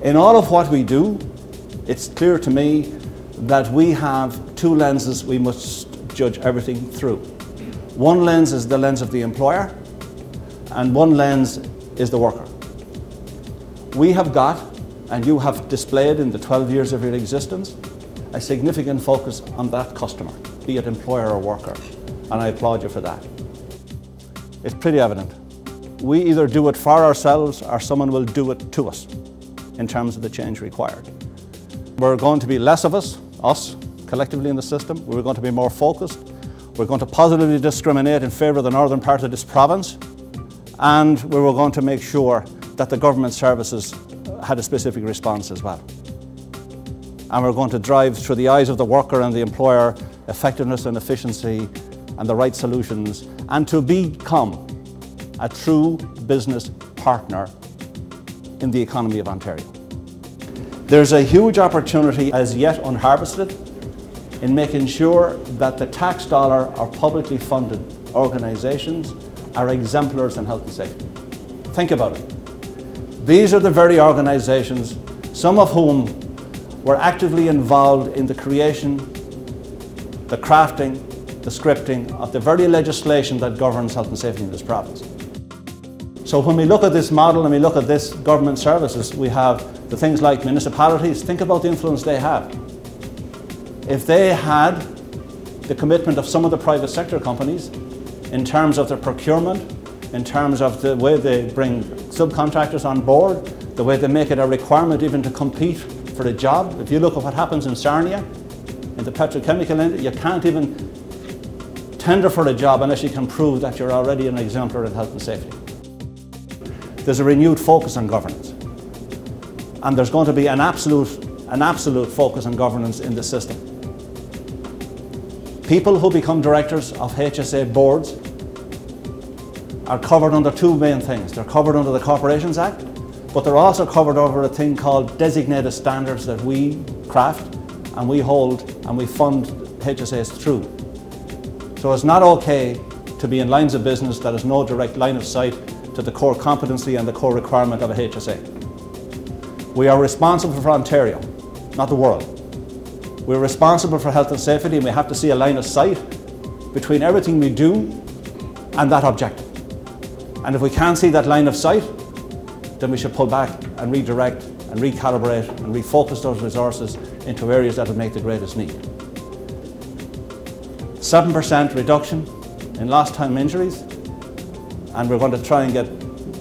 In all of what we do, it's clear to me that we have two lenses we must judge everything through. One lens is the lens of the employer, and one lens is the worker. We have got, and you have displayed in the 12 years of your existence, a significant focus on that customer, be it employer or worker, and I applaud you for that. It's pretty evident. We either do it for ourselves or someone will do it to us in terms of the change required. We're going to be less of us collectively in the system. We're going to be more focused. We're going to positively discriminate in favour of the northern part of this province, and we were going to make sure that the government services had a specific response as well. And we're going to drive through the eyes of the worker and the employer effectiveness and efficiency and the right solutions, and to become a true business partner in the economy of Ontario. There's a huge opportunity as yet unharvested in making sure that the tax dollar or publicly funded organisations are exemplars in health and safety. Think about it. These are the very organisations, some of whom were actively involved in the creation, the crafting, the scripting of the very legislation that governs health and safety in this province. So when we look at this model and we look at this government services, we have the things like municipalities. Think about the influence they have. If they had the commitment of some of the private sector companies in terms of their procurement, in terms of the way they bring subcontractors on board, the way they make it a requirement even to compete for a job. If you look at what happens in Sarnia, in the petrochemical industry, you can't even tender for a job unless you can prove that you're already an exemplar in health and safety. There's a renewed focus on governance, and there's going to be an absolute focus on governance in the system. People who become directors of HSA boards are covered under two main things. They're covered under the Corporations Act, but they're also covered over a thing called designated standards that we craft and we hold and we fund HSAs through. So it's not okay to be in lines of business that has no direct line of sight to the core competency and the core requirement of a HSA. We are responsible for Ontario, not the world. We're responsible for health and safety, and we have to see a line of sight between everything we do and that objective. And if we can't see that line of sight, then we should pull back and redirect and recalibrate and refocus those resources into areas that will make the greatest need. 7% reduction in lost time injuries, and we're going to try and get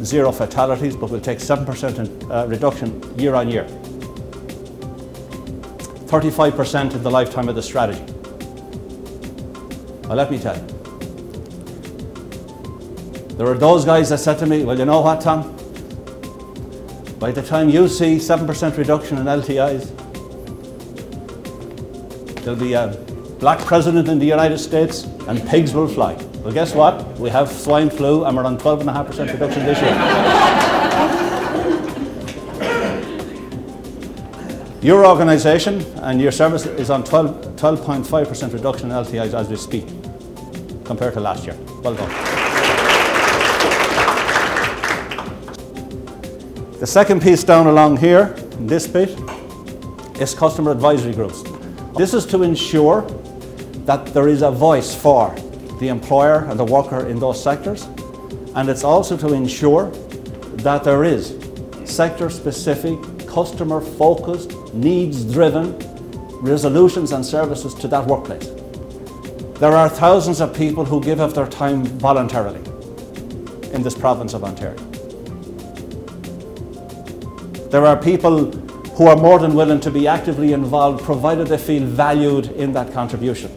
zero fatalities, but we'll take 7% reduction year on year. 35% in the lifetime of the strategy. Well, let me tell you, there were those guys that said to me, well, you know what, Tom? By the time you see 7% reduction in LTIs, there'll be a black president in the United States and pigs will fly. Well, guess what? We have swine flu and we're on 12.5% reduction this year. Your organisation and your service is on 12.5% reduction in LTIs as we speak, compared to last year. Well done. The second piece down along here, this bit, is customer advisory groups. This is to ensure that there is a voice for the employer and the worker in those sectors, and it's also to ensure that there is sector-specific, customer-focused, needs-driven resolutions and services to that workplace. There are thousands of people who give of their time voluntarily in this province of Ontario. There are people who are more than willing to be actively involved, provided they feel valued in that contribution.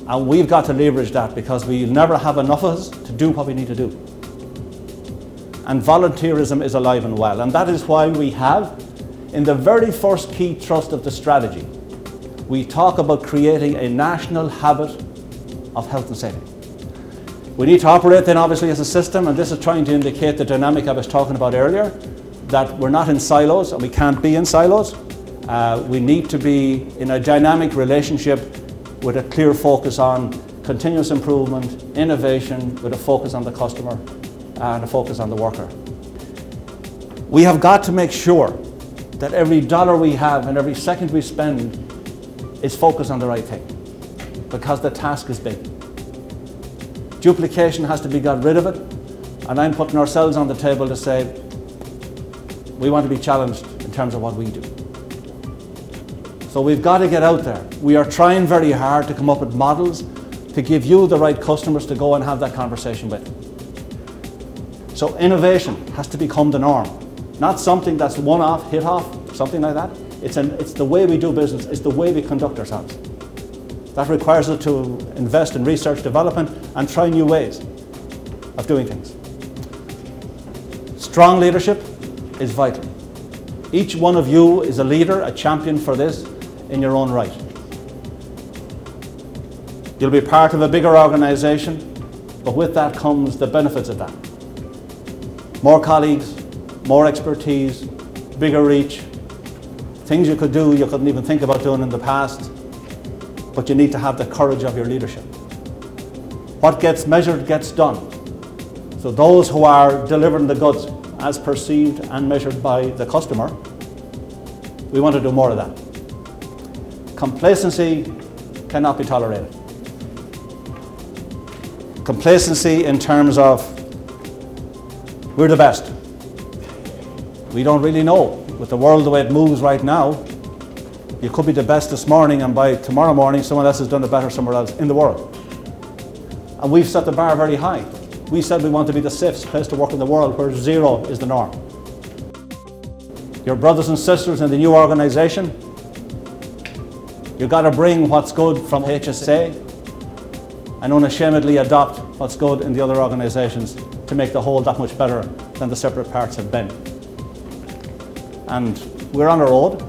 And we've got to leverage that, because we'll never have enough of us to do what we need to do. And volunteerism is alive and well. And that is why we have, in the very first key thrust of the strategy, we talk about creating a national habit of health and safety. We need to operate then obviously as a system, and this is trying to indicate the dynamic I was talking about earlier, that we're not in silos and we can't be in silos. We need to be in a dynamic relationship with a clear focus on continuous improvement, innovation, with a focus on the customer and a focus on the worker. We have got to make sure that every dollar we have and every second we spend is focused on the right thing, because the task is big. Duplication has to be got rid of it, and I'm putting ourselves on the table to say we want to be challenged in terms of what we do. So we've got to get out there. We are trying very hard to come up with models to give you the right customers to go and have that conversation with. So innovation has to become the norm, not something that's one-off, hit-off, something like that. It's the way we do business, it's the way we conduct ourselves. That requires us to invest in research, development, and try new ways of doing things. Strong leadership is vital. Each one of you is a leader, a champion for this in your own right. You'll be part of a bigger organisation, but with that comes the benefits of that. More colleagues, more expertise, bigger reach, things you could do you couldn't even think about doing in the past, but you need to have the courage of your leadership. What gets measured gets done. So those who are delivering the goods as perceived and measured by the customer, we want to do more of that. Complacency cannot be tolerated. Complacency in terms of we're the best. We don't really know. With the world the way it moves right now, you could be the best this morning and by tomorrow morning someone else has done it better somewhere else in the world. And we've set the bar very high. We said we want to be the safest place to work in the world where zero is the norm. Your brothers and sisters in the new organisation, you've got to bring what's good from HSA and unashamedly adopt what's good in the other organisations to make the whole that much better than the separate parts have been. And we're on a road.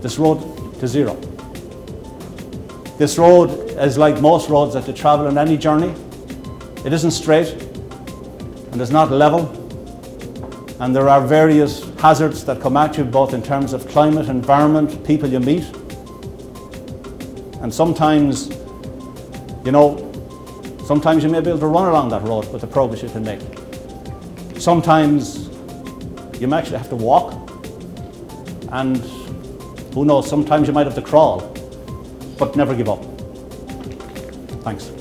This road to zero. This road is like most roads that you travel on any journey. It isn't straight and it's not level, and there are various hazards that come at you both in terms of climate, environment, people you meet, and sometimes, you know, sometimes you may be able to run along that road with the progress you can make. Sometimes you may actually have to walk, and who knows, sometimes you might have to crawl, but never give up. Thanks.